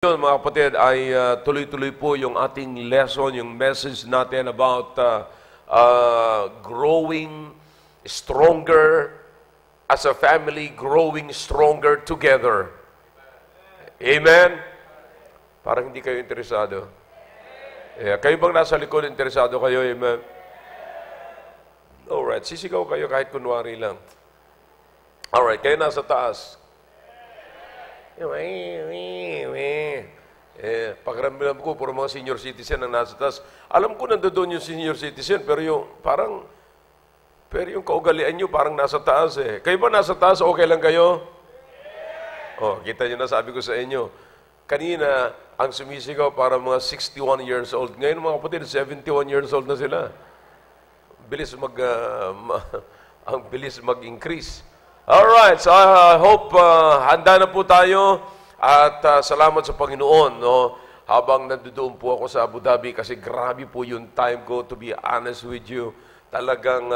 Yun, mga kapatid, ay tuloy-tuloy po yung ating lesson, yung message natin about growing stronger as a family, growing stronger together. Amen? Parang hindi kayo interesado. Kayo bang nasa likod, interesado kayo? Amen? Alright, sisigaw kayo kahit kunwari lang. Alright, kayo nasa taas. Pakiramdam ko, puro mga senior citizen ang nasa taas. Alam ko nandoon yung senior citizen, pero yung kaugalian nyo parang nasa taas eh. Kayo ba nasa taas? Okay lang kayo? Oh, kita nyo na, sabi ko sa inyo. Kanina, ang sumisigaw para mga 61 years old. Ngayon mga kapatid, 71 years old na sila. Ang bilis mag-increase. Alright, so I hope handa na po tayo at salamat sa Panginoon. No? Habang nandoon po ako sa Abu Dhabi kasi grabe po yung time ko, to be honest with you. Talagang,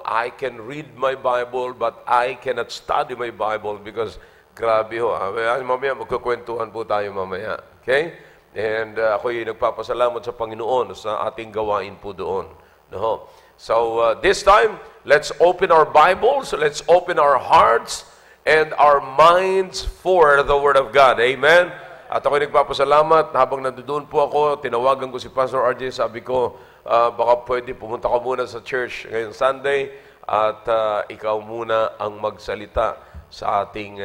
I can read my Bible but I cannot study my Bible because grabe ho. Mamaya magkukwentuhan po tayo mamaya. Okay? And ako'y nagpapasalamat sa Panginoon sa ating gawain po doon. No? So this time, let's open our Bibles, let's open our hearts and our minds for the Word of God. Amen? At ako'y nagpapasalamat, habang nandoon po ako, tinawagan ko si Pastor RJ, sabi ko, baka pwede pumunta ka muna sa church ngayong Sunday at ikaw muna ang magsalita sa ating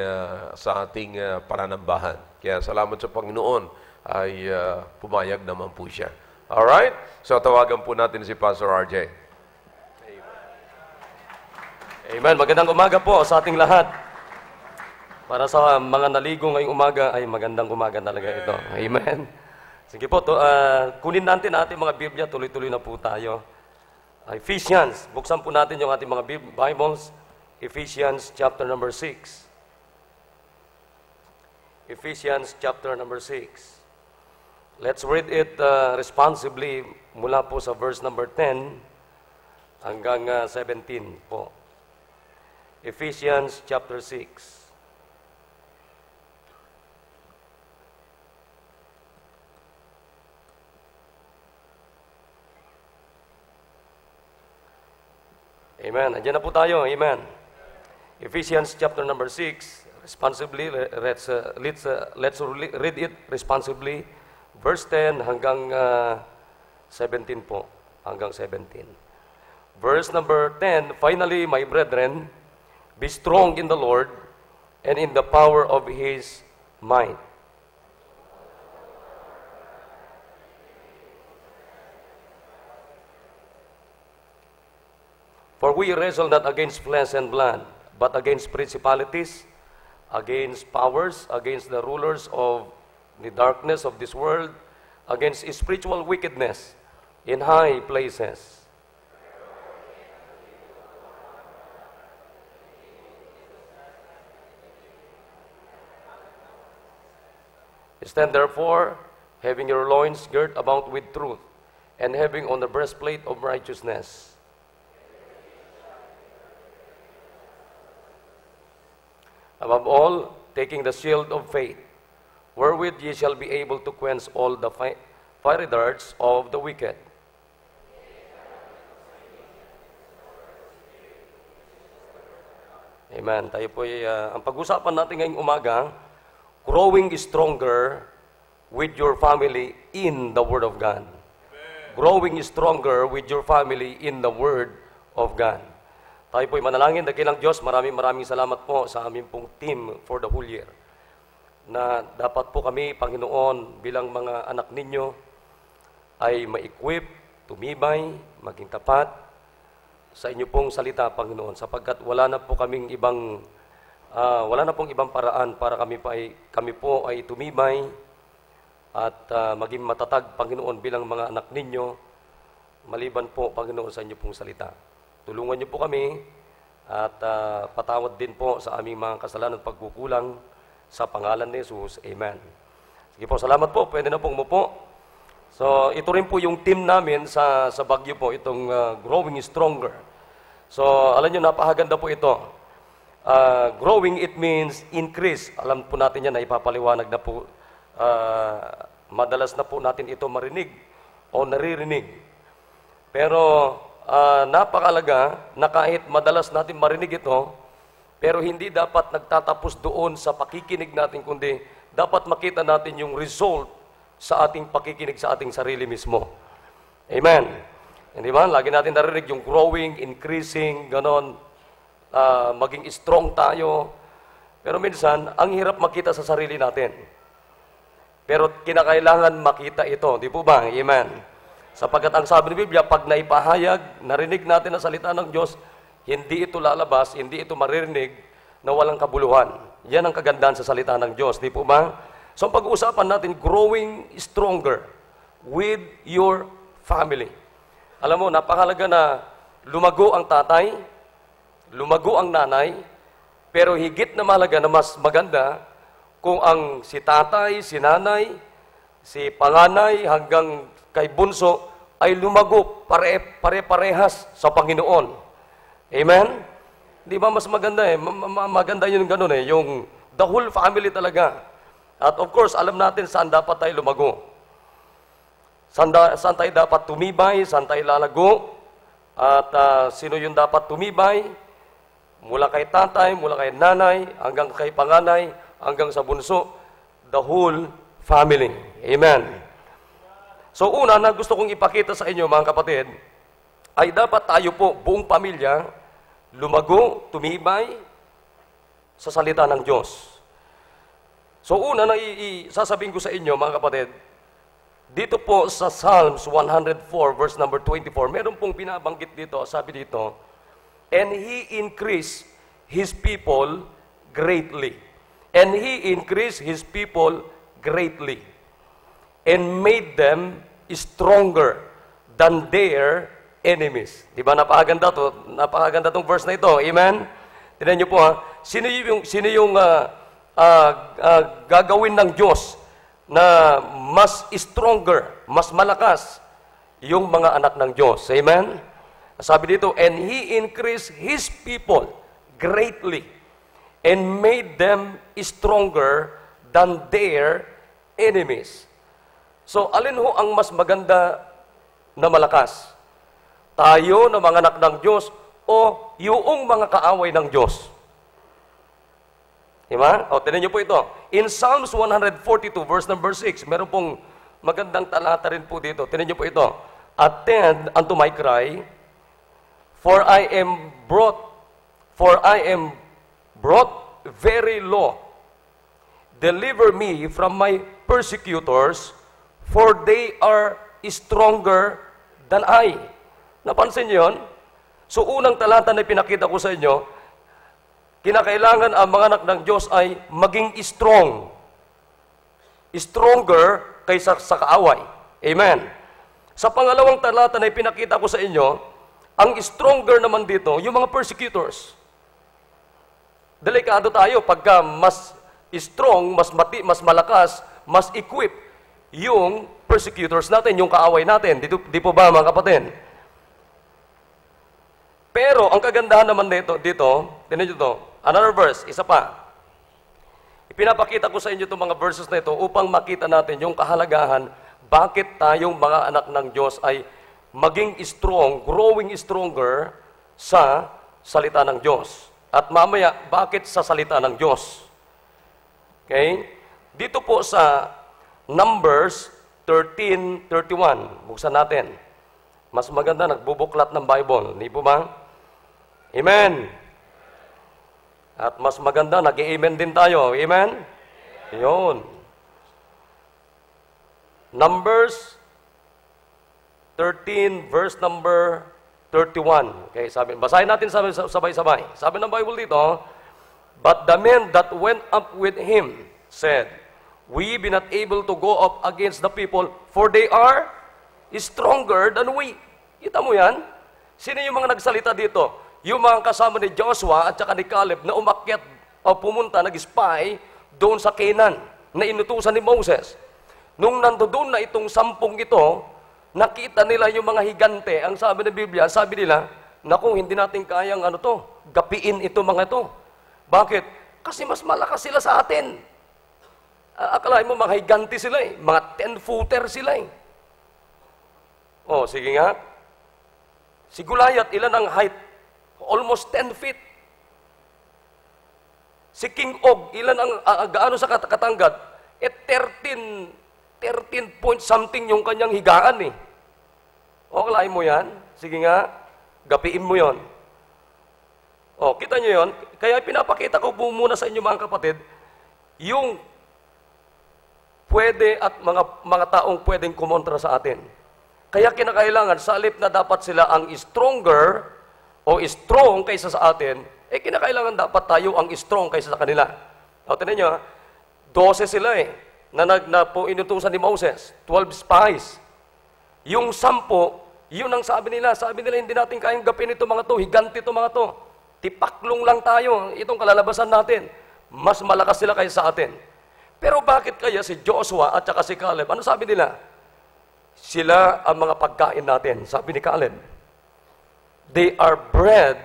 pananambahan. Kaya salamat sa Panginoon ay pumayag naman po siya. Alright? So tawagan po natin si Pastor RJ. Amen. Magandang umaga po sa ating lahat. Para sa mga naligo ngayong umaga, ay magandang umaga talaga ito. Amen. Sige po, kunin natin ating mga Biblia, tuloy-tuloy na po tayo. Ephesians, buksan po natin yung ating mga Bibles. Ephesians chapter number 6. Ephesians chapter number 6. Let's read it responsibly mula po sa verse number 10 hanggang 17 po. Ephesians chapter 6. Amen. Andiyan na po tayo. Amen. Ephesians chapter number 6. Responsibly, let's read it responsibly. Verse 10 hanggang 17 po. Hanggang 17. Verse number 10, finally, my brethren, be strong in the Lord and in the power of His might. For we wrestle not against flesh and blood, but against principalities, against powers, against the rulers of the darkness of this world, against spiritual wickedness in high places. Stand therefore, having your loins girt about with truth, and having on the breastplate of righteousness. Above all, taking the shield of faith, wherewith ye shall be able to quench all the fiery darts of the wicked. Amen. Tayo po ang pag-usapan natin ngayong umaga, growing stronger with your family in the Word of God. Amen. Growing stronger with your family in the Word of God. Tayo po'y manalangin, dakilang Diyos, maraming salamat po sa aming pong team for the whole year. Na dapat po kami, Panginoon, bilang mga anak ninyo, ay ma-equip, tumibay, maging tapat sa inyo pong salita, Panginoon, sapagkat wala na pong ibang paraan para kami po ay tumibay at maging matatag, Panginoon, bilang mga anak ninyo, maliban po, Panginoon, sa inyo pong salita. Tulungan niyo po kami at patawad din po sa aming mga kasalanan at pagkukulang sa pangalan ni Jesus. Amen. Sige po, salamat po. Pwede na pong umupo. So, ito rin po yung team namin sa Baguio po, itong Growing Stronger. So, alam niyo, napakaganda po ito. Growing, it means increase. Alam po natin yan na ipapaliwanag na po Madalas na po natin ito marinig o naririnig. Pero napakalaga na kahit madalas natin marinig ito, pero hindi dapat nagtatapos doon sa pakikinig natin, kundi dapat makita natin yung result sa ating pakikinig sa ating sarili mismo. Amen. Hindi ba? Lagi natin narinig yung growing, increasing, ganon, maging strong tayo. Pero minsan, ang hirap makita sa sarili natin. Pero kinakailangan makita ito. Di po ba? Amen. Sapagkat ang sabi ng Biblia, pag naipahayag, narinig natin ang salita ng Diyos, hindi ito lalabas, hindi ito maririnig na walang kabuluhan. Yan ang kagandahan sa salita ng Diyos. Di po ba? So, pag-uusapan natin, growing stronger with your family. Alam mo, napakalaga na lumago ang tatay, lumago ang nanay, pero higit na mahalaga na mas maganda kung ang si tatay, si nanay, si panganay hanggang kay bunso ay lumago pare-parehas sa Panginoon. Amen? Di ba mas maganda maganda yun ganun yung the whole family talaga. At of course, alam natin saan dapat tayo lumago. Saan tayo dapat tumibay, saan tayo lalago, at sino yung dapat tumibay, mula kay tatay, mula kay nanay, hanggang kay panganay, hanggang sa bunso, the whole family. Amen. So una na gusto kong ipakita sa inyo mga kapatid, ay dapat tayo po, buong pamilya, lumago, tumibay sa salita ng Diyos. So una na sasabihin ko sa inyo mga kapatid, dito po sa Psalms 104 verse number 24, meron pong binabanggit dito, sabi dito, and He increased His people greatly. And He increased His people greatly and made them stronger than their enemies. Di ba napakaganda to? Napakaganda tong verse na ito. Amen? Tingnan niyo po Sino yung gagawin ng Diyos na mas stronger, mas malakas yung mga anak ng Diyos. Amen? Sabi dito, and He increased His people greatly and made them stronger than their enemies. So, alin ho ang mas maganda na malakas? Tayo na mga anak ng Diyos o yung mga kaaway ng Diyos? Diba? O, tinan niyo po ito. In Psalms 142, verse number 6, meron pong magandang talata rin po dito. Tinan niyo po ito. Attend unto my cry, for I am brought very low. Deliver me from my persecutors, for they are stronger than I. Napansin niyo yun? So, unang talata na pinakita ko sa inyo, kinakailangan ang mga anak ng Diyos ay maging strong. Stronger kaysa sa kaaway. Amen. Sa pangalawang talata na pinakita ko sa inyo, ang stronger naman dito, yung mga persecutors. Delikado tayo pagka mas strong, mas malakas, mas equip yung persecutors natin, yung kaaway natin. Di po ba mga kapatid? Pero, ang kagandahan naman dito, tinan nyo ito, another verse, isa pa. Ipinapakita ko sa inyo itong mga verses na ito upang makita natin yung kahalagahan, bakit tayong mga anak ng Diyos ay maging strong, growing stronger sa salita ng Diyos. At mamaya, bakit sa salita ng Diyos? Okay? Dito po sa Numbers 13:31, buksan natin. Mas maganda, nagbubuklat ng Bible. Hindi po ba? Amen. At mas maganda, nag-i-amen din tayo. Amen? Yun. Numbers 13, verse number 31. Okay, basahin natin sabay-sabay. Sabi ng Bible dito, but the men that went up with him said, we be not able to go up against the people, for they are stronger than we. Kita mo yan? Sino yung mga nagsalita dito? Yung mga kasama ni Joshua at saka ni Caleb na umakyat o pumunta, nag-spy doon sa Canaan na inutusan ni Moses. Nung nandoon na itong 10 ito, nakita nila yung mga higante. Ang sabi ng Biblia, sabi nila, naku, hindi natin kayang gapiin ito mga ito. Bakit? Kasi mas malakas sila sa atin. Akalain mo mga higanti sila eh. Mga 10-footer sila eh. Oh, sige nga. Si Goliath, ilan ang height? Almost 10 feet. Si King Og, ilan ang gaano sa katanggad? 13 point something yung kanyang higaan eh. O, akalain mo yan? Sige nga, gapiin mo yon. O, kita nyo yon? Kaya pinapakita ko po muna sa inyo mga kapatid, yung pwede at mga taong pwedeng kumontra sa atin. Kaya kinakailangan, sa halip na dapat sila ang stronger o strong kaysa sa atin, kinakailangan dapat tayo ang strong kaysa sa kanila. O, tinan nyo, 12 sila na po inutusan ni Moses, 12 spies. Yung 10, yun ang sabi nila. Sabi nila, hindi natin kayang gapin ito mga to, higanti ito mga to. Tipaklong lang tayo, itong kalalabasan natin. Mas malakas sila kaysa sa atin. Pero bakit kaya si Joshua at saka si Caleb, ano sabi nila? Sila ang mga pagkain natin. Sabi ni Caleb, they are bread,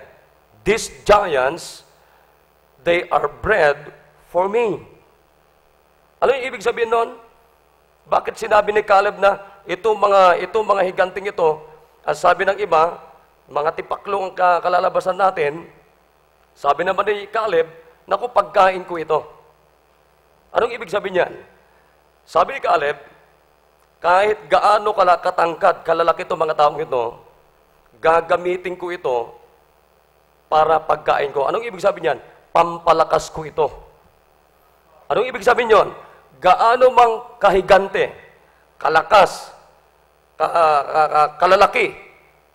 these giants, they are bread for me. Ano yung ibig sabihin nun? Bakit sinabi ni Caleb na itong mga higanting ito, at sabi ng iba, mga tipaklong ang kalalabasan natin, sabi naman ni Caleb, naku, pagkain ko ito. Anong ibig sabihin niyan? Sabi ni Caleb, kahit gaano katangkad, kalalaki itong mga taong ito, gagamitin ko ito para pagkain ko. Anong ibig sabihin niyan? Pampalakas ko ito. Anong ibig sabihin niyon? Gaano mang kahigante, kalakas, kalalaki,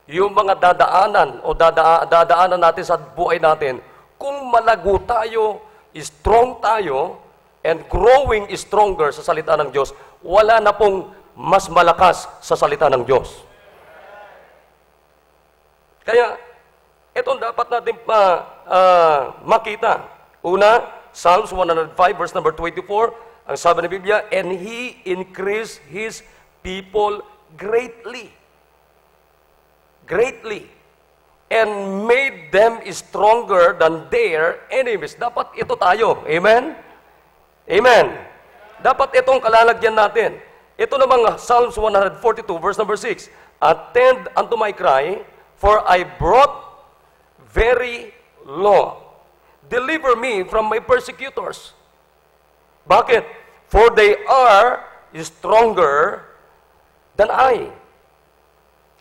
yung mga dadaanan o dadaanan natin sa buhay natin, kung malago tayo, strong tayo, and growing stronger sa salita ng Diyos, wala na pong mas malakas sa salita ng Diyos. Kaya, itong dapat natin makita. Una, Psalms 105 verse number 24, ang sabi ng Biblia, and He increased His people greatly. Greatly. And made them stronger than their enemies. Dapat ito tayo. Amen? Amen. Dapat itong kalalagyan natin. Ito namang Psalms 142 verse number 6. Attend unto my cry, for I brought very low. Deliver me from my persecutors. Bakit? For they are stronger than I.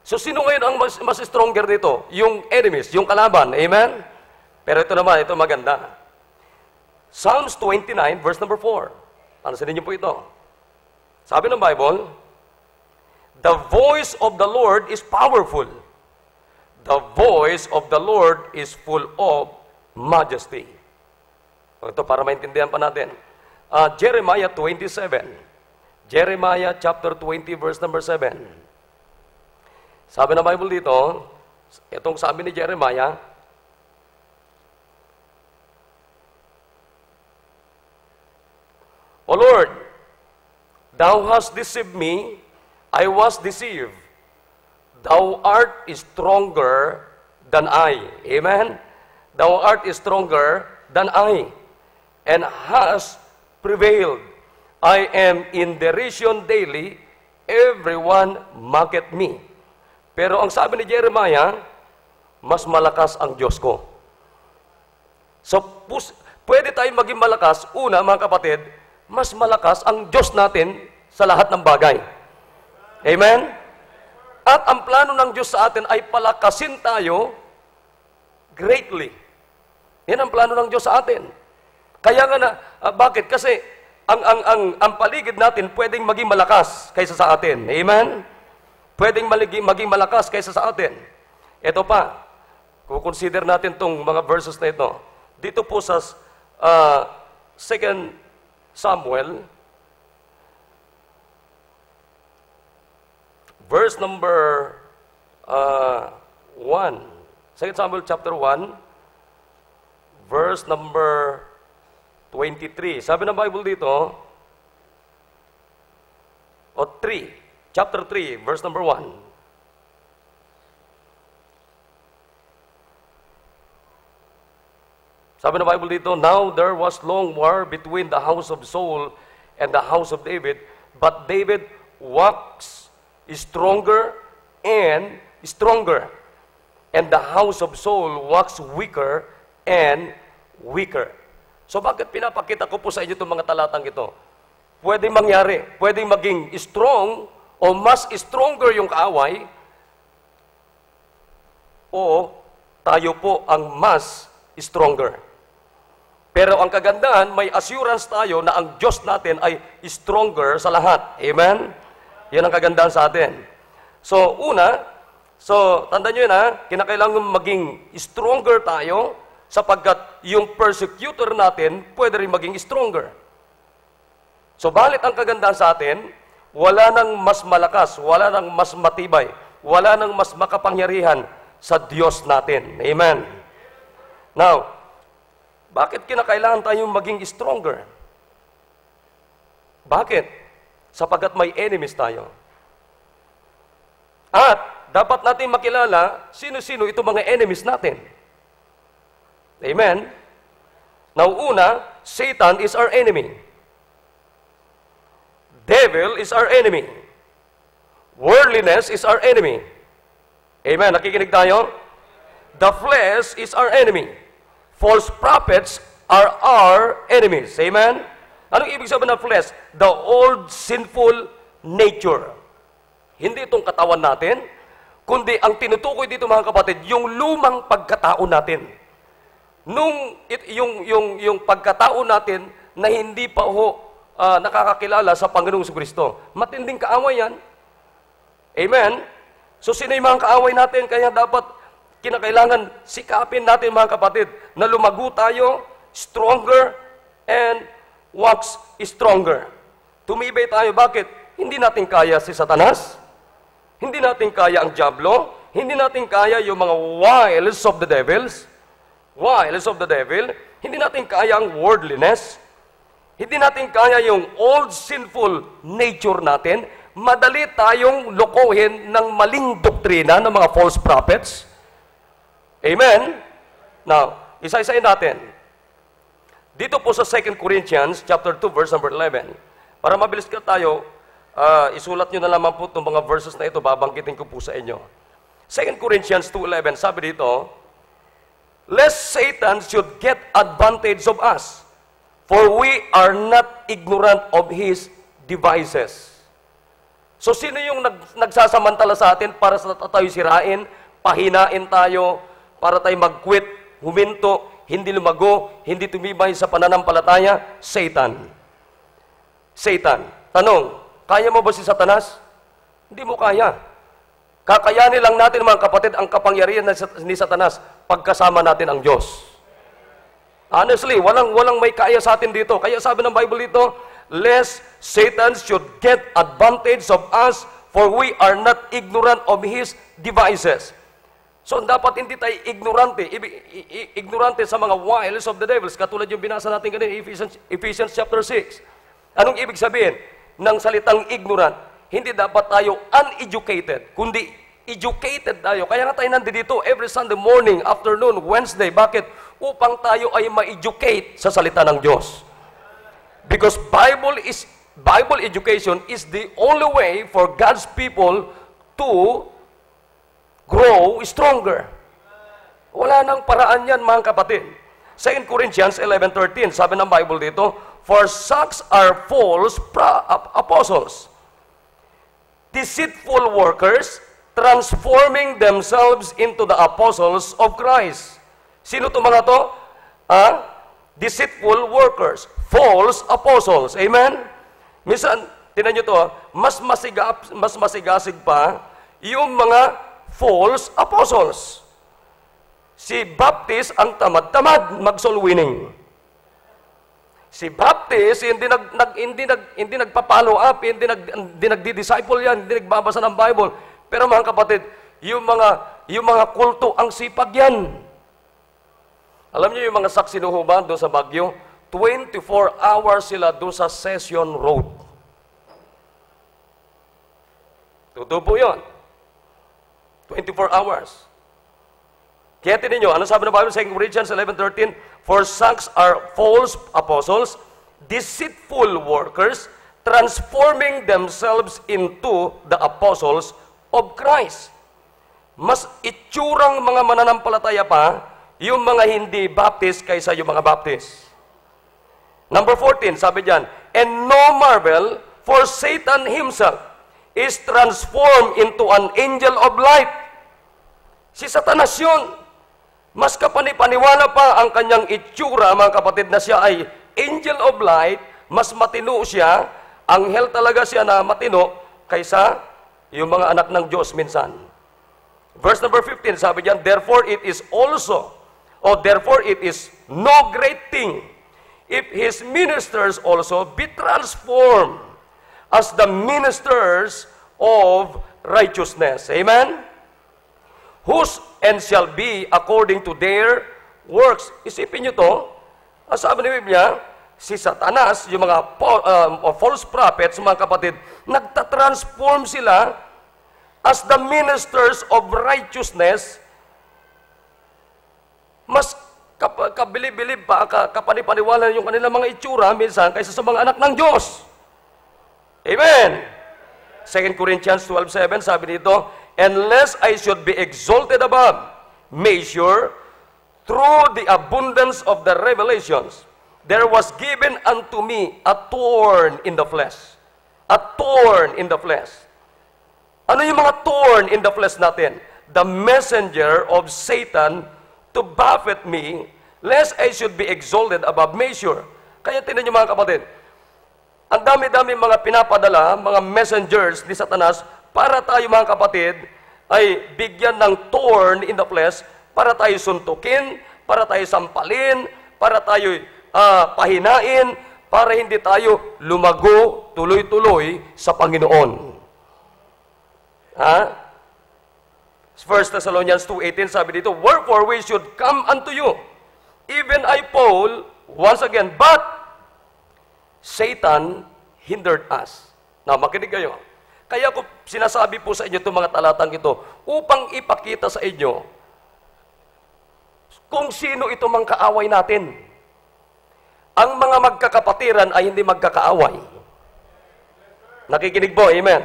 So, sino ngayon ang mas stronger dito? Yung enemies, yung kalaban. Amen? Pero ito naman, ito maganda. Psalms 29, verse number 4. Pansin niyo po ito. Sabi ng Bible, the voice of the Lord is powerful. The voice of the Lord is full of majesty. Ito para maintindihan pa natin. Jeremiah 27. Jeremiah chapter 20, verse number 7. Sabi ng Bible dito, itong sabi ni Jeremiah, O Lord, Thou hast deceived me, I was deceived. Thou art stronger than I. Amen? Thou art stronger than I, and hast prevailed. I am in derision daily, everyone mocketh me. Pero ang sabi ni Jeremiah, mas malakas ang Diyos ko. So, pwede tayong maging malakas. Una, mga kapatid, mas malakas ang Diyos natin sa lahat ng bagay. Amen? At ang plano ng Diyos sa atin ay palakasin tayo greatly. Yan ang plano ng Diyos sa atin. Kaya nga bakit? Kasi ang paligid natin pwedeng maging malakas kaysa sa atin. Amen? Pwedeng maging malakas kaysa sa atin. Ito pa, kukonsider natin itong mga verses na ito. Dito po sa 2 Samuel, verse number 1. 2 Samuel chapter 1, verse number 23. Sabi ng Bible dito, chapter 3, verse number 1. Sabi ng Bible dito, Now there was long war between the house of Saul and the house of David, but David waxed stronger and stronger, and the house of Saul waxed weaker and weaker. So bakit pinapakita ko po sa inyo itong mga talatang ito? Pwedeng mangyari, pwedeng maging strong o mas stronger yung kaaway, o tayo po ang mas stronger. Pero ang kagandahan, may assurance tayo na ang Diyos natin ay stronger sa lahat. Amen? Yan ang kagandahan sa atin. So, tandaan nyo yun kinakailangan maging stronger tayo sapagkat yung persecutor natin pwede rin maging stronger. So, balit ang kagandahan sa atin, wala nang mas malakas, wala nang mas matibay, wala nang mas makapangyarihan sa Diyos natin. Amen? Now, bakit kinakailangan tayong maging stronger? Bakit? Sapagkat may enemies tayo. At dapat natin makilala sino-sino itong mga enemies natin. Amen? Now, una, Satan is our enemy. Devil is our enemy. Worldliness is our enemy. Amen? Nakikinig tayo? The flesh is our enemy. False prophets are our enemies. Amen? Anong ibig sabihin ng flesh? The old sinful nature. Hindi itong katawan natin, kundi ang tinutukoy dito mga kapatid, yung lumang pagkatao natin. Yung pagkatao natin na hindi pa nakakakilala sa Panginoong Jesucristo. Matinding kaaway yan. Amen? So sino yung mga kaaway natin? Kaya dapat kinakailangan sikapin natin mga kapatid na lumago tayo, stronger, and wax stronger. Tumibay tayo. Bakit? Hindi natin kaya si Satanas. Hindi natin kaya ang diablo. Hindi natin kaya yung mga wiles of the devils. Wiles of the devil. Hindi natin kaya ang worldliness. Hindi natin kaya yung old sinful nature natin. Madali tayong lokohin ng maling doktrina ng mga false prophets. Amen? Now, isa-isayin natin. Dito po sa 2 Corinthians chapter 2, verse number 11. Para mabilis ka tayo, isulat nyo na lamang po itong mga verses na ito, babanggitin ko po sa inyo. 2 Corinthians 2:11, sabi dito, lest Satan should get advantage of us, for we are not ignorant of his devices. So, sino yung nagsasamantala sa atin para sa tayo sirain, pahinain tayo, para tayo mag-quit, huminto, hindi lumago, hindi tumibay sa pananampalataya? Satan. Satan. Tanong, kaya mo ba si Satanas? Hindi mo kaya. Kakayanin lang natin mga kapatid ang kapangyarihan ni Satanas pagkasama natin ang Diyos. Honestly, walang may kaya sa atin dito. Kaya sabi ng Bible dito, lest Satan should get advantage of us, for we are not ignorant of his devices. So, dapat hindi tayo ignorante sa mga wiles of the devils, katulad yung binasa natin kanina, Ephesians chapter 6. Anong ibig sabihin ng salitang ignorant? Hindi dapat tayo uneducated, kundi educated tayo. Kaya nga tayo nandito every Sunday morning, afternoon, Wednesday. Bakit? Upang tayo ay ma-educate sa salita ng Diyos. Because Bible education is the only way for God's people to grow stronger. Wala nang paraan yan, mga kapatid. 2 Corinthians 11:13, sabi ng Bible dito, for such are false apostles, deceitful workers, transforming themselves into the apostles of Christ. Sino itong mga to? Deceitful workers, false apostles. Amen? Minsan, tinan nyo to, mas masigasig pa yung mga false apostles. Si Baptist ang tamad-tamad mag-soul winning. Si Baptist hindi nagpa-follow up, hindi nagdi-disciple yan, hindi nagbabasa ng Bible. Pero mga kapatid, yung mga kulto ang sipag yan. Alam niyo yung mga saksi ng Jehovah doon sa Baguio, 24 hours sila doon sa Session Road. Totoo po yun. 24 hours. Kaya tinin nyo, ano sabi ng Bible sa 2 Corinthians 11:13? For such are false apostles, deceitful workers, transforming themselves into the apostles of Christ. Mas itsurang mga mananampalataya pa yung mga hindi Baptist kaysa yung mga Baptist. Number 14, sabi diyan, and no marvel, for Satan himself is transformed into an angel of light. Si Satanas yun. Mas kapanipaniwala pa ang kanyang itsura, mga kapatid, na siya ay angel of light, mas matino siya, anghel talaga siya na matino, kaysa yung mga anak ng Diyos minsan. Verse number 15, sabi diyan, therefore it is no great thing if his ministers also be transformed as the ministers of righteousness. Amen? Whose and shall be according to their works. Isipin nyo to, ang sabi ni Biblia, si Satanas, yung mga false prophets, mga kapatid, nagtatransform sila as the ministers of righteousness. Mas kabilib-bilib pa, kapanipaniwala yung kanilang mga itsura minsan kaysa sa mga anak ng Diyos. Amen! 2 Corinthians 12:7, sabi dito, unless I should be exalted above measure through the abundance of the revelations, there was given unto me a thorn in the flesh. A thorn in the flesh. Ano yung mga thorn in the flesh natin? The messenger of Satan to buffet me, lest I should be exalted above measure. Kaya tinan niyo mga kapatid, ang dami-dami mga pinapadala, mga messengers ni Satanas, para tayo mga kapatid, ay bigyan ng thorn in the flesh, para tayo suntukin, para tayo sampalin, para tayo pahinain, para hindi tayo lumago tuloy-tuloy sa Panginoon. 1 Thessalonians 2:18, sabi dito, wherefore we should come unto you, even I, Paul, once again, but Satan hindered us. Now, makinig kayo. Kaya ko sinasabi po sa inyo itong mga talatang ito upang ipakita sa inyo kung sino ito mang kaaway natin. Ang mga magkakapatiran ay hindi magkakaaway. Nakikinig po, amen.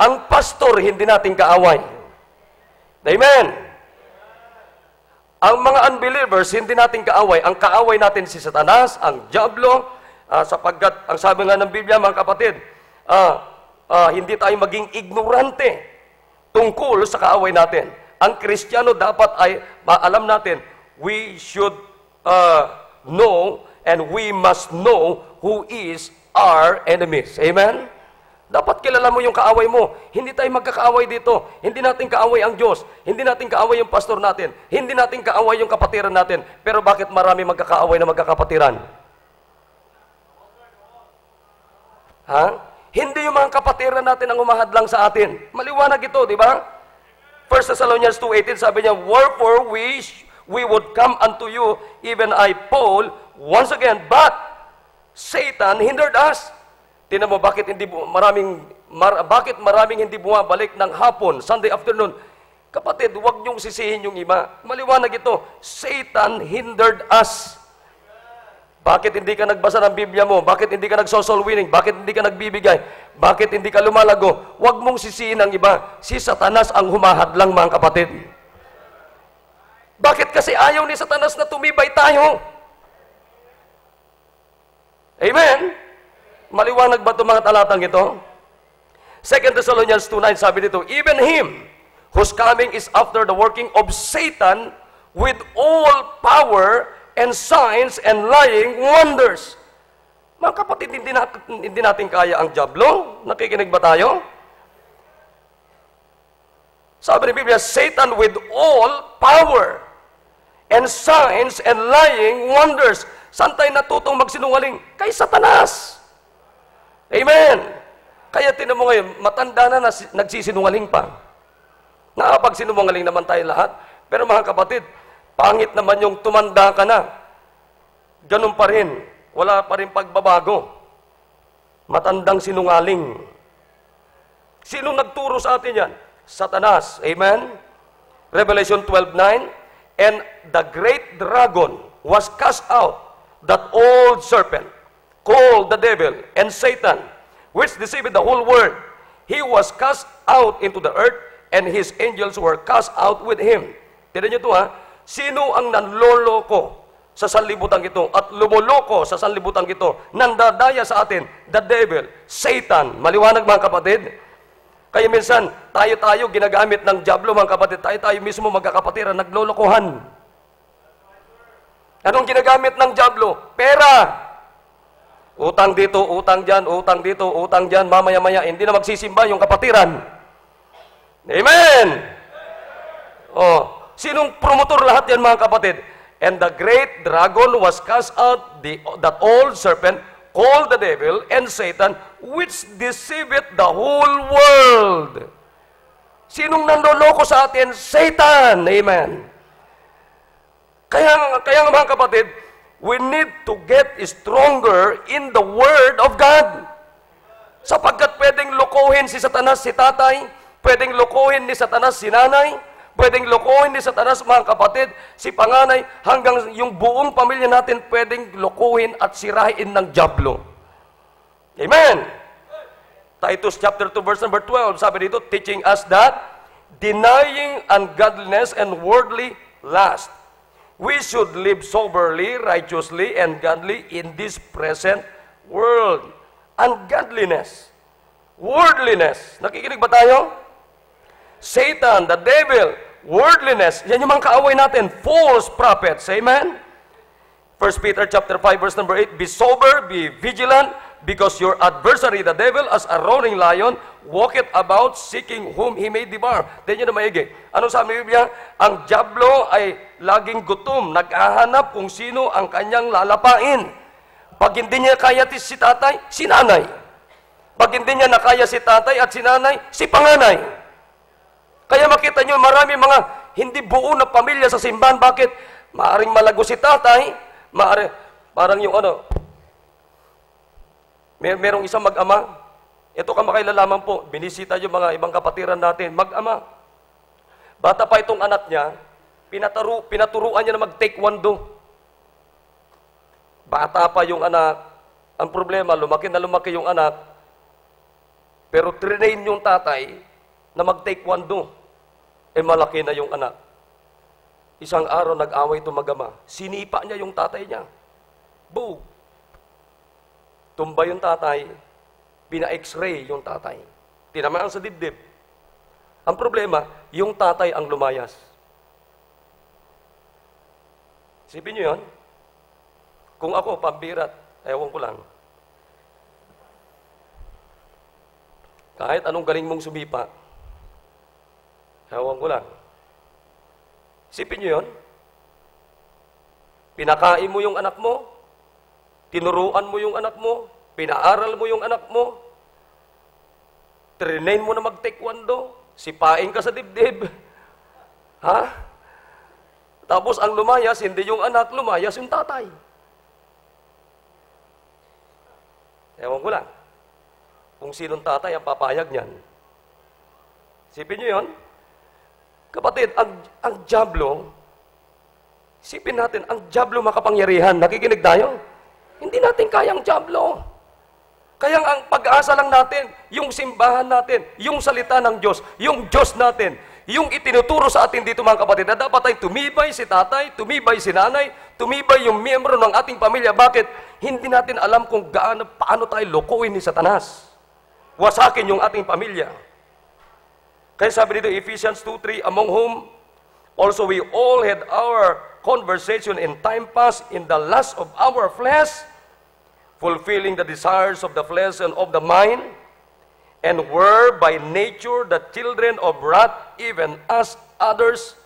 Ang pastor hindi natin kaaway. Amen. Ang mga unbelievers hindi natin kaaway. Ang kaaway natin si Satanas, ang diablo, sapagkat ang sabi nga ng Biblia, mga kapatid, hindi tayo maging ignorante tungkol sa kaaway natin. Ang Kristiyano dapat ay maalam natin, we should know and we must know who is our enemies. Amen? Dapat kilala mo yung kaaway mo. Hindi tayo magkakaaway dito. Hindi natin kaaway ang Diyos. Hindi natin kaaway yung pastor natin. Hindi natin kaaway yung kapatiran natin. Pero bakit marami magkakaaway na magkakapatiran? Hindi yung mga kapatiran natin ang umahadlang sa atin. Maliwanag ito, di ba? 1 Thessalonians 2:18, sabi niya, wherefore we would come unto you, even I, Paul, once again, but Satan hindered us. Tingnan mo, bakit maraming hindi bumabalik ng hapon, Sunday afternoon? Kapatid, huwag niyong sisihin yung iba. Maliwanag ito, Satan hindered us. Bakit hindi ka nagbasa ng Biblia mo? Bakit hindi ka nagso-soul winning? Bakit hindi ka nagbibigay? Bakit hindi ka lumalago? Huwag mong sisihin ang iba. Si Satanas ang humahadlang, mga kapatid. Bakit kasi ayaw ni Satanas na tumibay tayo? Amen? Maliwanag ba itong mga talatang ito? 2 Thessalonians 2:9, sabi dito, even him whose coming is after the working of Satan with all power and signs and lying wonders. Mga kapatid, hindi natin kaya ang diablo. Nakikinig ba tayo? Sabi ni Biblia, Satan with all power and signs and lying wonders. Saan tayo natutong magsinungaling? Kay Satanas. Amen. Kaya tinan mo ngayon, matanda na nagsisinungaling pa. Nakapagsinungaling naman tayo lahat. Pero mga kapatid, pangit naman yung tumanda ka na. Ganun pa rin. Wala pa rin pagbabago. Matandang sinungaling. Sino nagturo sa atin yan? Satanas. Amen? Revelation 12:9, and the great dragon was cast out, that old serpent, called the devil and Satan, which deceived the whole world. He was cast out into the earth, and his angels were cast out with him. Tignan niyo ito ha. Sino ang nanloloko sa sanlibutan ito at lumuloko sa sanlibutan ito? Nandadaya sa atin, the devil, Satan. Maliwanag mga kapatid? Kaya minsan, tayo ginagamit ng diablo mga kapatid. Tayo mismo magkakapatiran, naglolokohan. Anong ginagamit ng diablo? Pera. Utang dito, utang dyan, utang dito, utang dyan. Mamaya-maya, hindi na magsisimba yung kapatiran. Amen! Oh, sinong promotor lahat yan mga kapatid? And the great dragon was cast out, that old serpent, called the devil and Satan, which deceiveth the whole world. Sinong nanloloko sa atin? Satan. Amen. Kaya mga kapatid, we need to get stronger in the Word of God. Sapagkat pwedeng lokohin si Satanas si tatay, pwedeng lokohin ni Satanas si nanay, pwedeng lokohin ni Satanas mga kapatid, si panganay, hanggang yung buong pamilya natin pwedeng lokohin at sirahin ng diablo. Amen! Titus chapter 2 verse number 12, sabi dito, teaching us that, denying ungodliness and worldly lust, we should live soberly, righteously, and godly in this present world. Ungodliness, worldliness. Nakikinig ba tayo? Satan, the devil, worldliness. Yan yung mga kaaway natin. False prophets. Amen? 1 Peter chapter 5 verse number 8, be sober, be vigilant, because your adversary, the devil, as a roaring lion, walketh about seeking whom he may devour. Then yun na maigi. Ano sabi ng Biblia? Ang diablo ay laging gutom, naghahanap kung sino ang kanyang lalapain. Pag hindi niya kaya si tatay, si nanay. Pag hindi niya nakaya si tatay at si nanay, si panganay. Kaya makita niyo, marami mga hindi buo na pamilya sa simbahan. Bakit? Maaring malago si tatay, parang yung merong isang mag-ama. Ito kamakilalaman po, binisita yung mga ibang kapatiran natin, mag-ama. Bata pa itong anak niya, pinaturuan niya na mag-taekwondo. Bata pa yung anak. Ang problema, lumaki na lumaki yung anak, pero train yung tatay na mag-taekwondo. Malaki na yung anak. Isang araw nag-away itong mag-ama. Sinipa niya yung tatay niya. Boom! Tumba yung tatay, pina-x-ray yung tatay. Tinamaan sa dibdib. Ang problema, yung tatay ang lumayas. Isipin nyo yun? Kung ako, pambirat, ewan ko lang. Kahit anong galing mong sumipa, ewan ko lang. Isipin nyo yun? Pinakain mo yung anak mo, tinuruan mo yung anak mo, pinaaral mo yung anak mo, trinain mo na mag-taekwondo, sipain ka sa dibdib. Ha? Tapos ang lumayas, hindi yung anak, lumayas yung tatay. Ewan ko lang. Kung sinong tatay ang papayag niyan. Sipin nyo yun? Kapatid, ang diablo, sipin natin, ang diablo makapangyarihan. Nakikinig tayo? Hindi natin kayang diablo. Kaya ang pag-asa lang natin, yung simbahan natin, yung salita ng Diyos, yung Diyos natin, yung itinuturo sa atin dito mga kapatid, na dapat ay tumibay si tatay, tumibay si nanay, tumibay yung miyembro ng ating pamilya. Bakit? Hindi natin alam kung paano tayo lokohin ni Satanas. Wasakin yung ating pamilya. Kaya sabi dito, Ephesians 2:3, among whom also we all had our conversation in time past in the lust of our flesh, fulfilling the desires of the flesh and of the mind, and were by nature the children of wrath, even as others.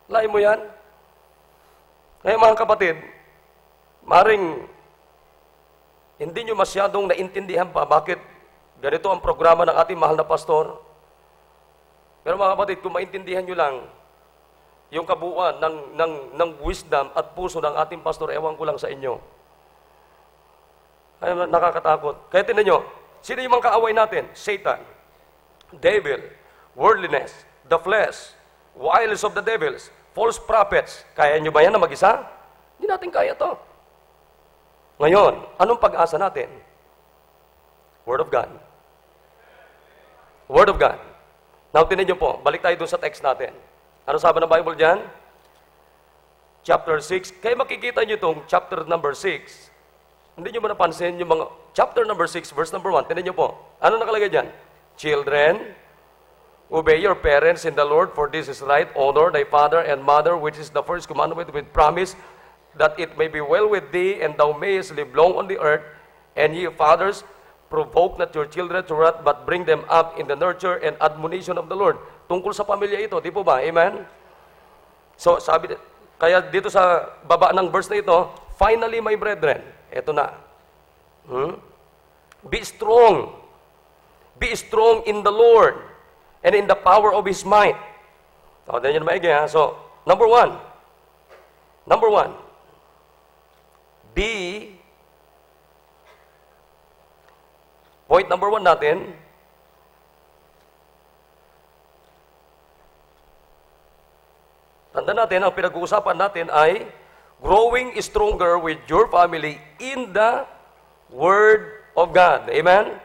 Lain mo yan? Kaya mga kapatid, maring hindi nyo masyadong naintindihan pa bakit ganito ang programa ng ating mahal na pastor. Pero mga kapatid, kung maintindihan nyo lang yung kabuuan ng wisdom at puso ng ating pastor, ewan ko lang sa inyo. Ay, nakakatakot. Kaya tinan nyo, sino yung mga kaaway natin? Satan, devil, worldliness, the flesh, wiles of the devils, false prophets. Kaya nyo ba yan na mag-isa? Hindi natin kaya to. Ngayon, anong pag-asa natin? Word of God. Word of God. Now, tinan niyo po, balik tayo dun sa text natin. Ano sabi ng Bible dyan? Chapter 6. Kaya makikita niyo itong chapter number 6. Hindi niyo mo napansin yung mga, chapter number 6, verse number 1. Tinan niyo po. Ano nakalagay dyan? Children, obey your parents in the Lord, for this is right. Honor thy father and mother, which is the first commandment with promise, that it may be well with thee, and thou mayest live long on the earth. And ye fathers, provoke not your children to wrath, but bring them up in the nurture and admonition of the Lord. Tungkol sa pamilya ito, di po ba? Amen? So, sabi, kaya dito sa baba ng verse na ito, finally, my brethren, ito na. Be strong. Be strong in the Lord and in the power of His might. So, dahil yun maigi, ha? So, number one, point number 1 natin, tanda natin, ang pinag-uusapan natin ay growing stronger with your family in the Word of God. Amen?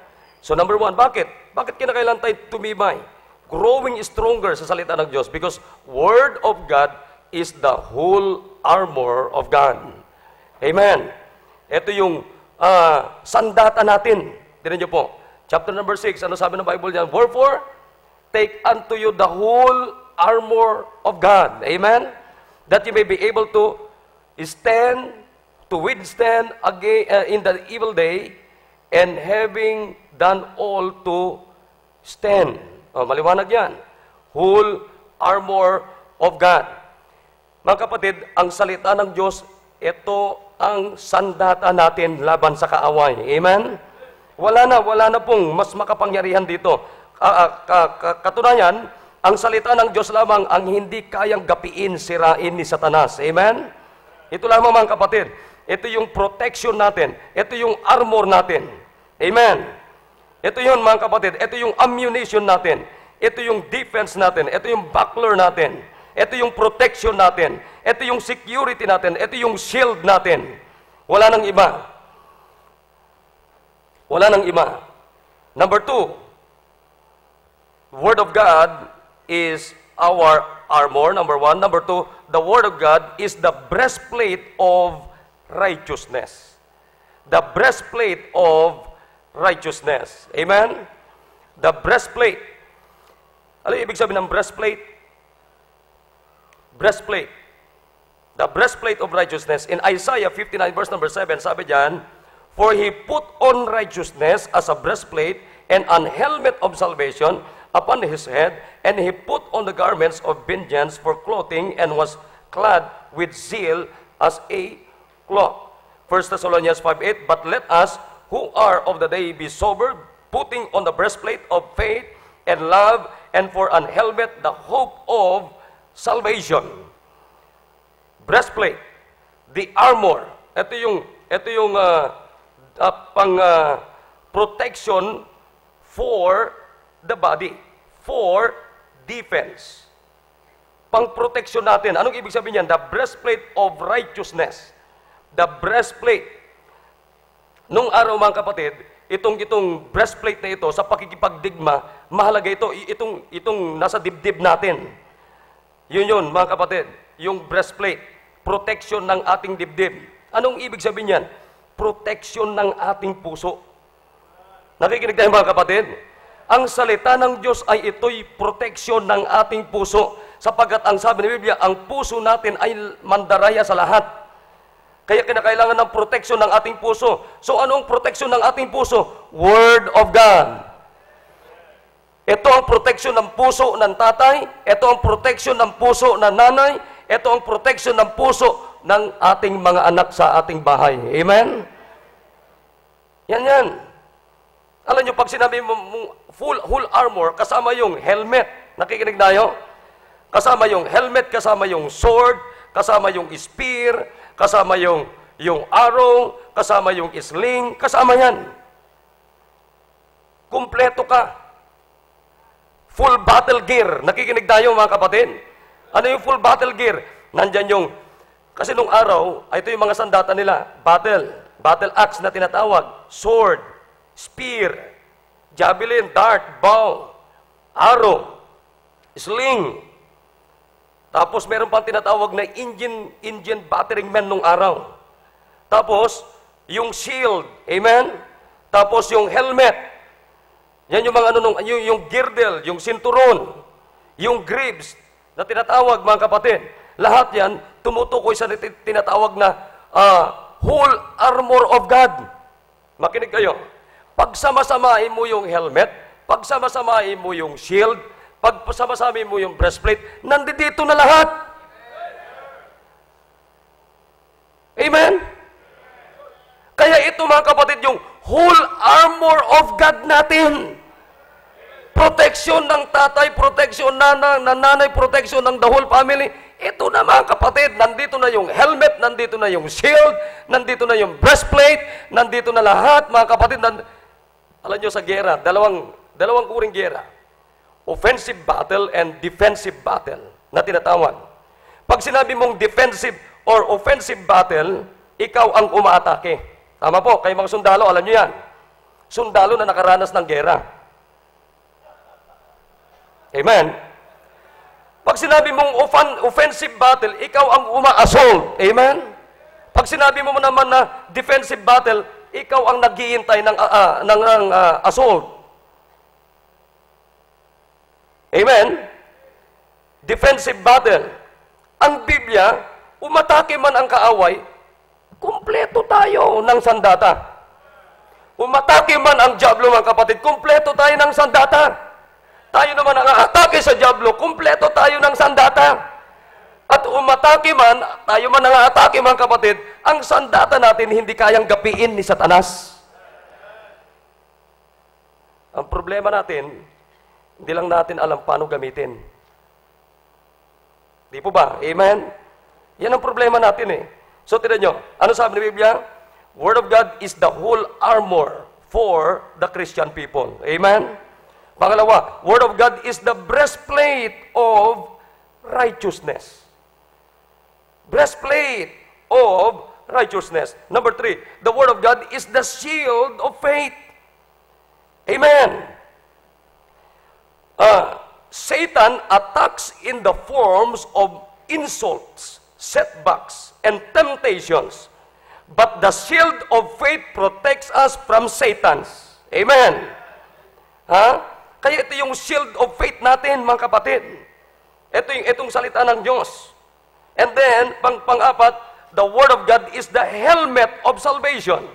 So number 1, bakit? Bakit kinakailangan tayo tumibay? Growing stronger sa salita ng Diyos because Word of God is the whole armor of God. Amen? Ito yung sandata natin. Tignan niyo po. Chapter number 6, ano sabi ng Bible diyan? Wherefore, take unto you the whole armor of God. Amen? That you may be able to stand, to withstand again in the evil day, and having done all to stand. Maliwanag yan. Whole armor of God. Mga kapatid, ang salita ng Diyos, ito ang sandata natin laban sa kaaway. Amen? Wala na pong mas makapangyarihan dito. Katunayan, ang salita ng Diyos lamang ang hindi kayang gapiin, sirain ni Satanas. Amen? Ito lamang mga kapatid. Ito yung protection natin. Ito yung armor natin. Amen? Ito yun mga kapatid. Ito yung ammunition natin. Ito yung defense natin. Ito yung buckler natin. Ito yung protection natin. Ito yung security natin. Ito yung shield natin. Wala nang iba. Wala nang iba. Number 2, Word of God is our armor, number 1. Number 2, the Word of God is the breastplate of righteousness. The breastplate of righteousness. Amen? The breastplate. Ano yung ibig sabihin ng breastplate? Breastplate. The breastplate of righteousness. In Isaiah 59 verse number 7, sabi diyan, for he put on righteousness as a breastplate and an helmet of salvation upon his head, and he put on the garments of vengeance for clothing, and was clad with zeal as a cloth. 1 Thessalonians 5:8, but let us who are of the day be sober, putting on the breastplate of faith and love, and for an helmet the hope of salvation. Breastplate, the armor. Ito yung protection for the body, for defense. Pang-protection natin. Anong ibig sabihin niyan? The breastplate of righteousness. The breastplate. Nung araw mga kapatid, itong breastplate na ito, sa pakikipagdigma, mahalaga ito, itong nasa dibdib natin. Yun mga kapatid, yung breastplate, protection ng ating dibdib. Anong ibig sabihin niyan? Protection ng ating puso. Nakikinig tayo mga kapatid? Ang salita ng Diyos ay ito'y protection ng ating puso, sapagkat ang sabi ng Biblia, ang puso natin ay mandaraya sa lahat. Kaya kinakailangan ng protection ng ating puso. So anong protection ng ating puso? Word of God. Ito ang protection ng puso ng tatay. Ito ang protection ng puso ng nanay. Ito ang protection ng puso ng ating mga anak sa ating bahay. Amen? Yan. Alam nyo, pag sinabi mo full armor, kasama yung helmet. Nakikinig tayo? Kasama yung helmet, kasama yung sword, kasama yung spear, kasama yung arrow, kasama yung sling, kasama yan. Kumpleto ka. Full battle gear. Nakikinig tayo mga kapatid? Ano yung full battle gear? Nandyan yung, kasi nung araw, ito yung mga sandata nila, battle axe na tinatawag, sword, spear, javelin, dart, bow, arrow, sling. Tapos meron pang tinatawag na Indian battering man nung araw. Tapos, yung shield, amen? Tapos yung helmet. Yan yung mga yung girdle, yung sinturon, yung greaves na tinatawag, mga kapatid. Lahat yan tumutukoy sa tinatawag na whole armor of God. Makinig kayo. Pagsama-samahin mo yung helmet, pagsama-samahin mo yung shield, pagsama-samahin mo yung breastplate, nandito na lahat. Amen? Kaya ito, mga kapatid, yung whole armor of God natin. Protection ng tatay, protection ng nanay, protection ng the whole family. Ito na, mga kapatid, nandito na yung helmet, nandito na yung shield, nandito na yung breastplate, nandito na lahat, mga kapatid. Alam nyo sa gera, dalawang uring gera. Offensive battle and defensive battle na tinatawag. Pag sinabi mong defensive or offensive battle, ikaw ang umaatake. Tama po, kayo mga sundalo, alam nyo yan. Sundalo na nakaranas ng gera. Amen? Pag sinabi mong offensive battle, ikaw ang uma-assault. Amen? Pag sinabi mo naman na defensive battle, ikaw ang naghihintay ng assault. Amen? Defensive battle. Ang Biblia, umatake man ang kaaway, kumpleto tayo ng sandata. Umatake man ang diablo, mga kapatid, kumpleto tayo ng sandata. Tayo naman ang atake sa diablo, kumpleto tayo ng sandata. At umatake man, tayo man ang atake, mga kapatid, ang sandata natin hindi kayang gapiin ni Satanas. Ang problema natin, hindi lang natin alam paano gamitin. Di po ba? Amen? Yan ang problema natin eh. So, tignan nyo, ano sabi ng Biblia? Word of God is the whole armor for the Christian people. Amen? Pangalawa, Word of God is the breastplate of righteousness. Breastplate of righteousness. Number 3, the Word of God is the shield of faith. Amen. Satan attacks in the forms of insults, setbacks, and temptations. But the shield of faith protects us from Satan's. Amen. Kaya ito yung shield of faith natin, mga kapatid. Itong salita ng Diyos. And then, pang-apat, the Word of God is the helmet of salvation.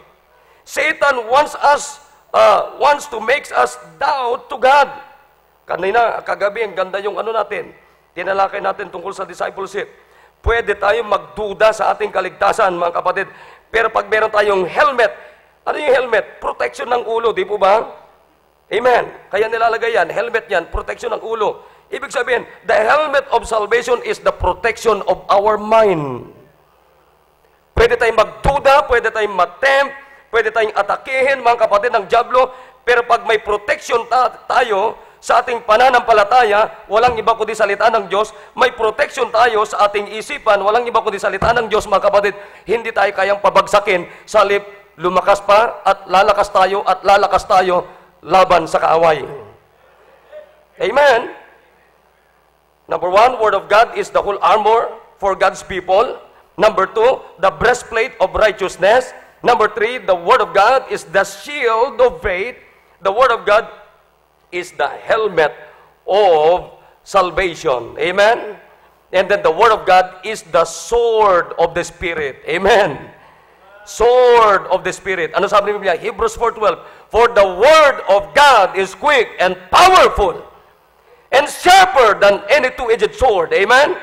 Satan wants to make us doubt to God. Kanina, kagabi, ang ganda yung natin. Tinalakay natin tungkol sa discipleship. Pwede tayong magduda sa ating kaligtasan, mga kapatid. Pero pag meron tayong helmet, ano yung helmet? Protection ng ulo, di po ba? Amen. Kaya nilalagay yan, helmet yan, protection ng ulo. Ibig sabihin, the helmet of salvation is the protection of our mind. Pwede tayong magduda, pwede tayong matempt, pwede tayong atakihin, mga kapatid, ng diablo, pero pag may protection tayo sa ating pananampalataya, walang iba kundi salita ng Diyos, may protection tayo sa ating isipan, walang iba kundi salita ng Diyos, mga kapatid, hindi tayo kayang pabagsakin, salip lumakas pa at lalakas tayo laban sa kaaway. Amen? Number 1, Word of God is the whole armor for God's people. Number 2, the breastplate of righteousness. Number 3, the Word of God is the shield of faith. The Word of God is the helmet of salvation. Amen? And then the Word of God is the sword of the Spirit. Amen? Sword of the Spirit. Ano sabi ng Biblia? Hebrews 4:12. For the Word of God is quick and powerful and sharper than any two-edged sword. Amen?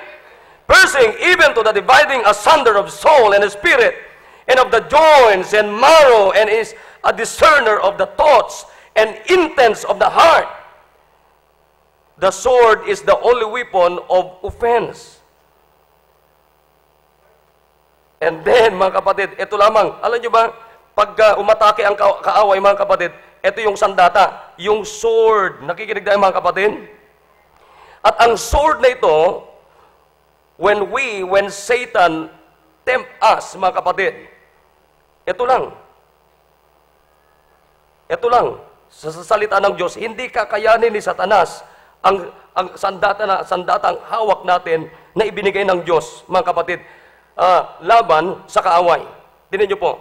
Piercing even to the dividing asunder of soul and spirit and of the joints and marrow, and is a discerner of the thoughts and intents of the heart. The sword is the only weapon of offense. And then, mga kapatid, ito lamang. Alam nyo ba, pag umatake ang kaaway, mga kapatid, ito yung sandata, yung sword. Nakikinig tayo, mga kapatid? At ang sword na ito, when Satan tempt us, mga kapatid, ito lang. Ito lang, sa salita ng Diyos, hindi kakayanin ni Satanas ang sandatang hawak natin na ibinigay ng Diyos, mga kapatid, laban sa kaaway. Tingnan niyo po,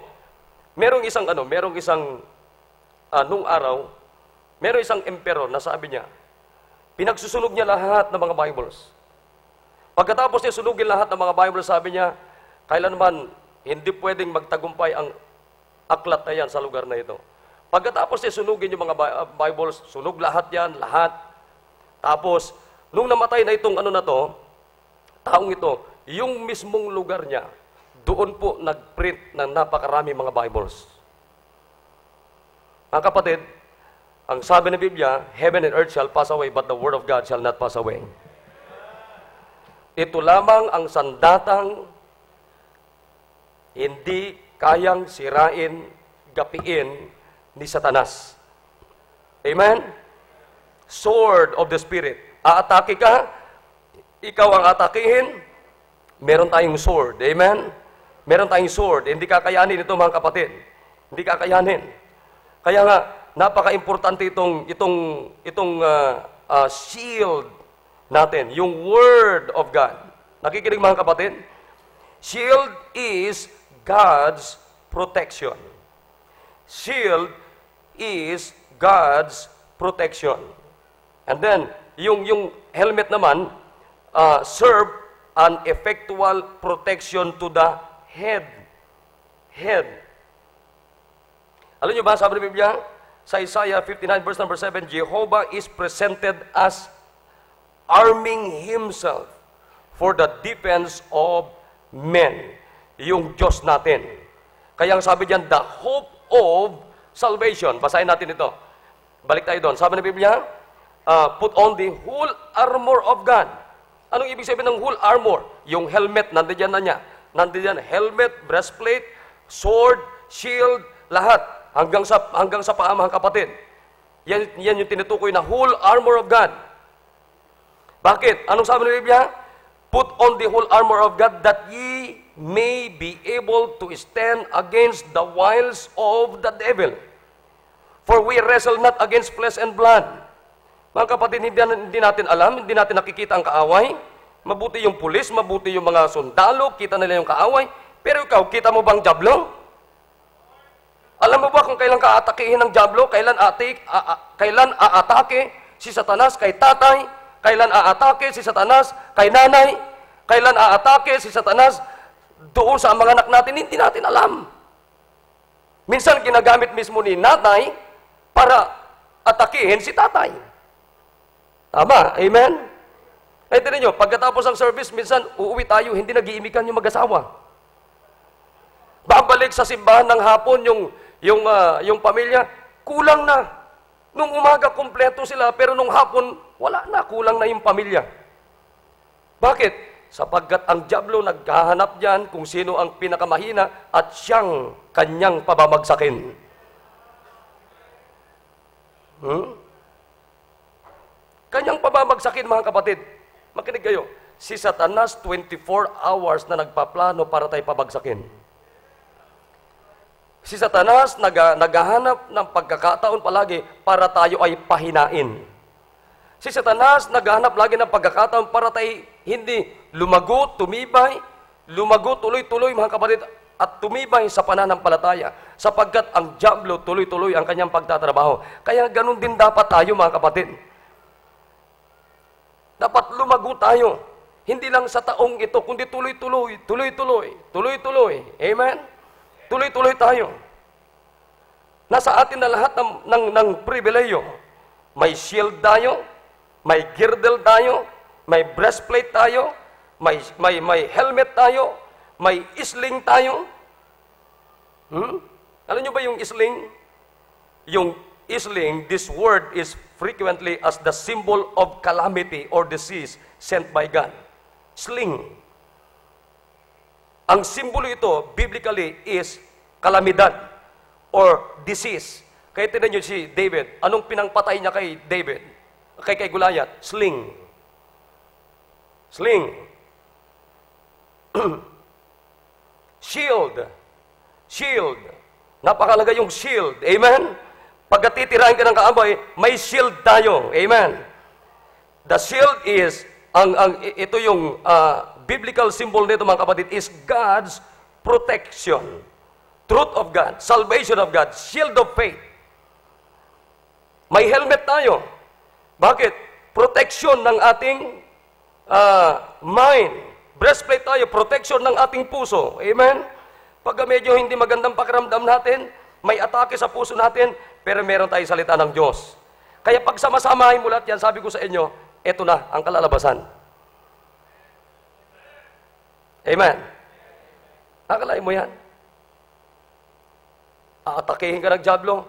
merong isang nung araw, merong isang emperor na sabi niya, pinagsusunog niya lahat ng mga Bibles. Pagkatapos niya sunugin lahat ng mga Bibles, sabi niya, kailanman hindi pwedeng magtagumpay ang aklat na yan sa lugar na ito. Pagkatapos niya sunugin yung mga Bibles, sunog lahat yan, lahat. Tapos, nung namatay na itong taong ito, yung mismong lugar niya, doon po nag-print ng napakarami mga Bibles. Mga kapatid, ang sabi ng Biblia, heaven and earth shall pass away, but the word of God shall not pass away. Ito lamang ang sandatang hindi kayang sirain, gapiin ni Satanas. Amen? Sword of the Spirit. Aatake ka, ikaw ang atakihin, meron tayong sword. Amen? Meron tayong sword. Hindi kakayanin ito, mga kapatid. Hindi kakayanin. Kaya nga, napaka-importante itong shield natin, yung Word of God. Nakikinig, mga kapatid? Shield is God's protection. Shield is God's protection. And then, yung helmet naman, serve an effectual protection to the head. Head. Alam niyo ba, sabi ng Biblia, sa Isaiah 59 verse number 7, Jehovah is presented as arming Himself for the defense of men. Yung Diyos natin. Kaya ang sabi diyan, the hope of salvation. Basahin natin ito. Balik tayo doon. Sabi ng Biblia, put on the whole armor of God. Anong ibig sabihin ng whole armor? Yung helmet, nandiyan na niya. Nandiyan, helmet, breastplate, sword, shield, lahat. Hanggang sa paa, mga kapatid. Yan yung tinutukoy na whole armor of God. Bakit? Anong sabi ng Biblia? Put on the whole armor of God that ye may be able to stand against the wiles of the devil. For we wrestle not against flesh and blood. Mga kapatid, hindi natin alam, hindi natin nakikita ang kaaway. Mabuti yung pulis, mabuti yung mga sundalo, kita nila yung kaaway. Pero ikaw, kita mo bang diablo? Alam mo ba kung kailan ka atakihin ng diablo? Kailan aatake si Satanas kay tatay? Kailan aatake si Satanas kay nanay? Kailan aatake si Satanas doon sa mga anak natin? Hindi natin alam. Minsan ginagamit mismo ni nanay para atakihin si tatay. Tama? Amen? Eh, tinan nyo, pagkatapos ng service, minsan uuwi tayo, hindi nag-iimikan yung mag-asawa. Babalik sa simbahan ng hapon yung pamilya, kulang na. Nung umaga, kumpleto sila, pero nung hapon, wala na, kulang na yung pamilya. Bakit? Sapagkat ang diablo naghahanap diyan kung sino ang pinakamahina at siyang kanyang pababagsakin. Kanyang pababagsakin, mga kapatid. Makinig kayo. Si Satanas, 24 hours na nagpaplano para tayo pabagsakin. Si Satanas naghahanap ng pagkakataon palagi para tayo ay pahinain. Si Satanas naghahanap lagi ng pagkakataon para tayo hindi lumago, tumibay, lumago tuloy-tuloy, mga kapatid, at tumibay sa pananampalataya. Sapagkat ang diablo tuloy-tuloy ang kanyang pagtatrabaho. Kaya ganun din dapat tayo, mga kapatid. Dapat lumago tayo. Hindi lang sa taong ito, kundi tuloy-tuloy, tuloy-tuloy, tuloy-tuloy. Amen? Tuloy-tuloy tayo. Nasa atin na lahat ng pribileyo. May shield tayo, may girdle tayo, may breastplate tayo, may helmet tayo, may isling tayo. Alam nyo ba yung isling? Yung isling, this word is frequently as the symbol of calamity or disease sent by God. Sling. Ang simbolo ito, biblically, is kalamidad or disease. Kaya tinan nyo si David, anong pinangpatay niya kay David? Kay Goliath? Sling. Sling. Shield. Shield. Napakalaga yung shield. Amen? Pagka titirahin ka ng kaaway, may shield tayo. Amen. The shield is, ito yung biblical symbol nito mga kapatid, is God's protection. Truth of God, salvation of God, shield of faith. May helmet tayo. Bakit? Protection ng ating mind. Breastplate tayo, protection ng ating puso. Amen? Pagka medyo hindi magandang pakiramdam natin, may atake sa puso natin, pero meron tayong salita ng Diyos. Kaya pag sama-samahin mo lahat yan, sabi ko sa inyo, eto na ang kalalabasan. Amen? Akalain mo yan? Aatakehin ka ng dyablo,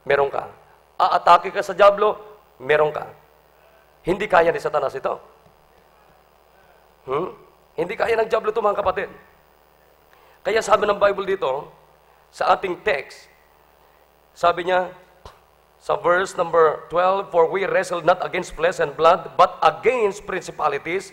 meron ka. Aatake ka sa dyablo, meron ka. Hindi kaya ni Satanas ito. Hindi kaya ng dyablo ito, mga kapatid. Kaya sabi ng Bible dito, sa ating text, sabi niya, sa verse number 12, "For we wrestle not against flesh and blood, but against principalities,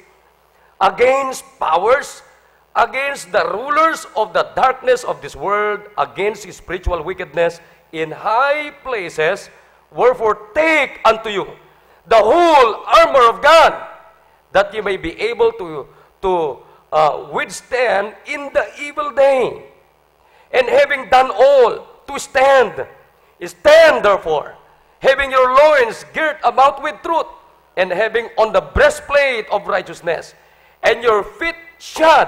against powers, against the rulers of the darkness of this world, against spiritual wickedness in high places. Wherefore take unto you the whole armor of God, that you may be able to withstand in the evil day. And having done all, to stand. Stand therefore, having your loins girt about with truth, and having on the breastplate of righteousness, and your feet shod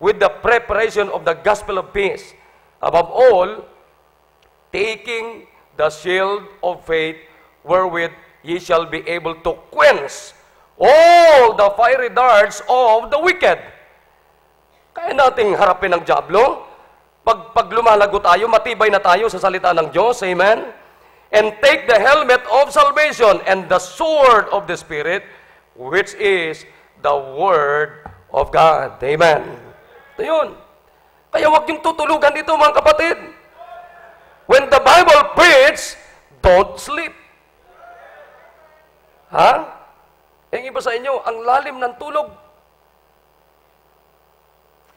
with the preparation of the gospel of peace. Above all, taking the shield of faith, wherewith ye shall be able to quench all the fiery darts of the wicked." Kaya nating harapin ang dyablo. Pag lumalago tayo, matibay na tayo sa salita ng Diyos. Amen? And take the helmet of salvation and the sword of the Spirit, which is the Word of God. Amen? Ito yun. Kaya huwag yung tutulugan dito, mga kapatid. When the Bible preaches, don't sleep. Ha? Yung iba sa inyo, ang lalim ng tulog.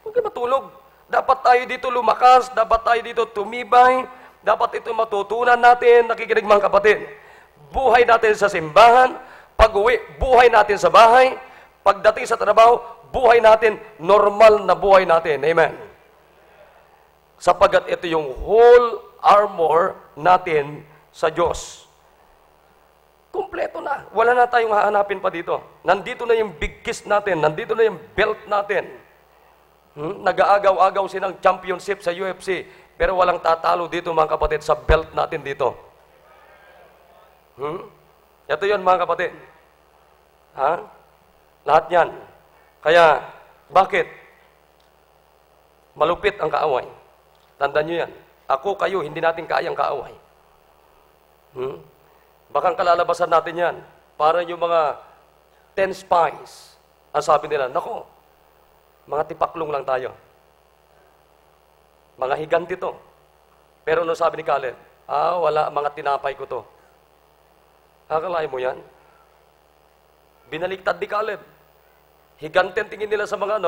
Huwag kayo matulog. Dapat tayo dito lumakas, dapat tayo dito tumibay, dapat ito matutunan natin, nakikinig mga kapatid. Buhay natin sa simbahan, pag-uwi, buhay natin sa bahay, pagdating sa trabaho, buhay natin, normal na buhay natin. Amen. Sapagat ito yung whole armor natin sa Diyos. Kumpleto na. Wala na tayong hahanapin pa dito. Nandito na yung big kiss natin, nandito na yung belt natin. Nag-aagaw-agaw silang championship sa UFC, pero walang tatalo dito mga kapatid sa belt natin dito. Ito yun mga kapatid. Ha? Lahat yan. Kaya, bakit? Malupit ang kaaway. Tandaan nyo yan. Ako, kayo, hindi natin kayang kaaway. Bakang kalalabasan natin yan. Para yung mga 10 spies. Ang sabi nila, nako, mga tipaklong lang tayo. Mga higanti to. Pero ano sabi ni Caleb? Wala, mga tinapay ko to. Akalain mo yan? Binaliktad ni Caleb. Higante ang tingin nila sa mga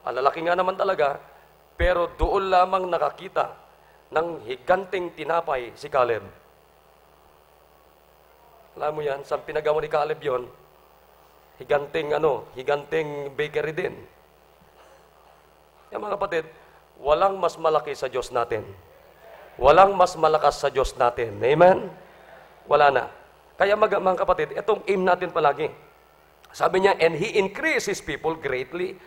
alalaki nga naman talaga, pero doon lamang nakakita ng higanting tinapay si Caleb. Alam mo yan, sa pinagawa ni Caleb yon, higanting bakery din. Yan mga kapatid, walang mas malaki sa Diyos natin. Walang mas malakas sa Diyos natin. Amen? Wala na. Kaya mga kapatid, itong aim natin palagi. Sabi niya, and He increased His people greatly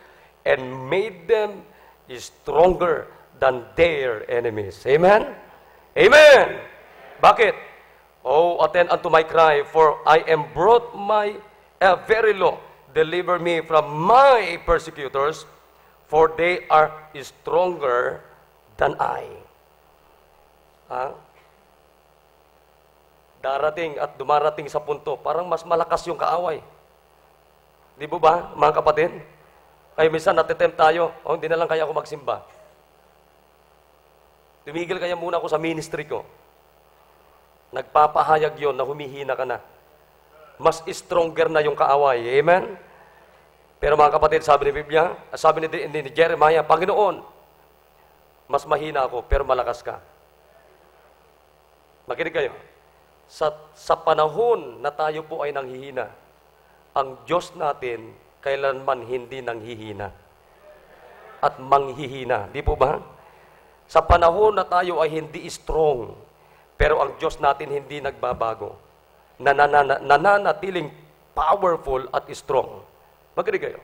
and made them stronger than their enemies. Amen? Amen! Bakit? Oh, attend unto my cry, for I am brought very low. Deliver me from my persecutors, for they are stronger than I. Darating at dumarating sa punto, parang mas malakas yung kaaway. Di ba, mga kapatid? Kaya minsan natitempt tayo, hindi na lang kaya ako magsimba. Tumigil kaya muna ako sa ministry ko. Nagpapahayag yon na humihina ka na. Mas stronger na yung kaaway. Amen? Pero mga kapatid, sabi ni Biblia, sabi ni Jeremiah, Panginoon, mas mahina ako, pero malakas ka. Makinig kayo. Sa panahon na tayo po ay nanghihina, ang Diyos natin kailanman hindi nanghihina at manghihina. Di po ba? Sa panahon na tayo ay hindi strong, pero ang Diyos natin hindi nagbabago. Nananatiling powerful at strong. Makinig kayo.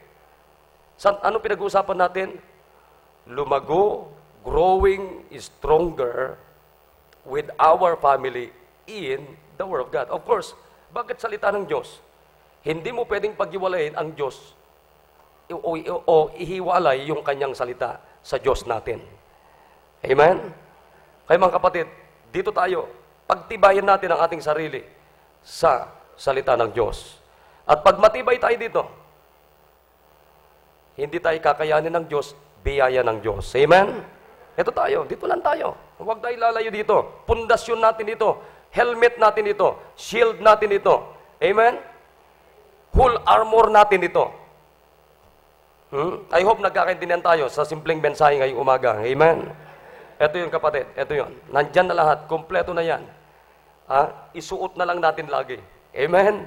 Ano pinag-uusapan natin? Lumago, growing stronger with our family in the Word of God. Of course, bakit salita ng Diyos? Hindi mo pwedeng paghiwalayin ang Diyos o ihiwalay yung kanyang salita sa Diyos natin. Amen? Kaya mga kapatid, dito tayo, pagtibayan natin ang ating sarili sa salita ng Diyos. At pag matibay tayo dito, hindi tayo kakayanin ng Diyos, biyaya ng Diyos. Amen? Ito tayo, dito lang tayo. Huwag tayo lalayo dito. Pundasyon natin dito. Helmet natin dito. Shield natin dito. Amen? Full armor natin dito. I hope nagkakaintindihan tayo sa simpleng mensahe ngayong umaga. Amen? Ito yun kapatid. Ito yun. Nandyan na lahat. Kompleto na yan. Isuot na lang natin lagi. Amen?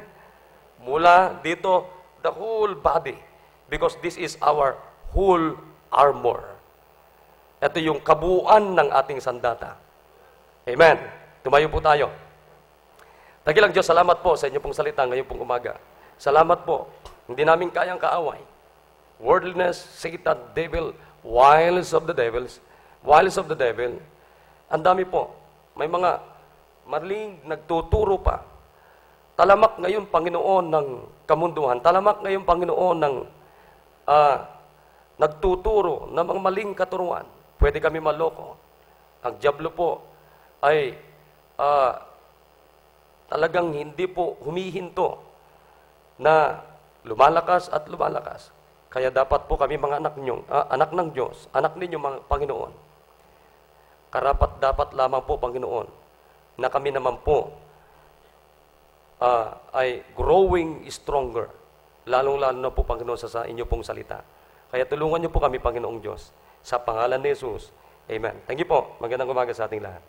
Mula dito, the whole body. Because this is our whole armor. Ito yung kabuuan ng ating sandata. Amen. Tumayo po tayo. Dakilang Diyos, salamat po sa inyo pong salita ngayong pong umaga. Salamat po. Hindi namin kayang kaaway. Worldliness, Satan, devil, wiles of the devil. Ang dami po. May mga maling nagtuturo pa. Talamak ngayon, Panginoon, ng kamunduhan. Talamak ngayon, Panginoon, ng nagtuturo ng mga maling katuruan. Pwede kami maloko. Ang dyablo po ay talagang hindi po humihinto na lumalakas at lumalakas. Kaya dapat po kami mga anak ng Diyos, anak ninyo mga Panginoon. Karapat dapat lamang po, Panginoon, na kami naman po ay growing stronger. Lalong-lalo na po, Panginoon, sa inyo pong salita. Kaya tulungan niyo po kami, Panginoong Diyos. Sa pangalan ni Jesus. Amen. Thank you po. Magandang umaga sa ating lahat.